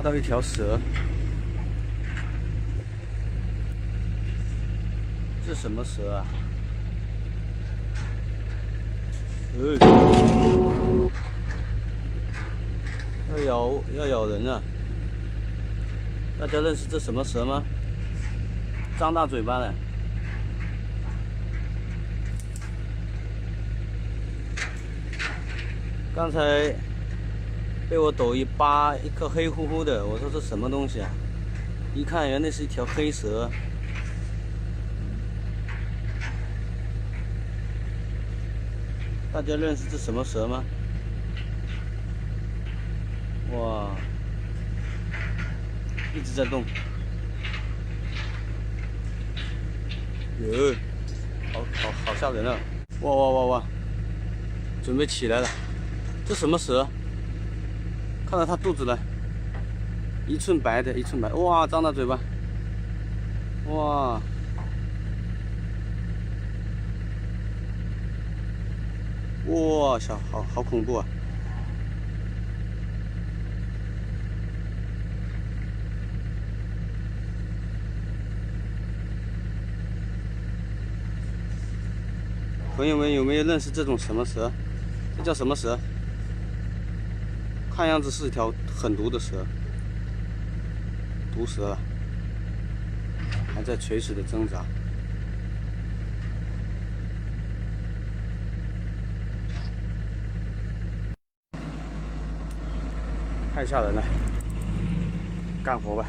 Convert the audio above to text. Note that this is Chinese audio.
抓到一条蛇，这什么蛇啊？要咬人啊！大家认识这什么蛇吗？张大嘴巴的。刚才被我抖一扒，一颗黑乎乎的，我说这什么东西啊？一看原来是一条黑蛇。大家认识这什么蛇吗？哇，一直在动。哟，好吓人啊！哇，准备起来了。这什么蛇？看到它肚子了，一寸白的，一寸白。哇，张大嘴巴。哇，哇，好恐怖啊！朋友们有没有认识这种什么蛇？这叫什么蛇？看样子是一条很毒的蛇，毒蛇了，还在垂死的挣扎。太吓人了，干活吧。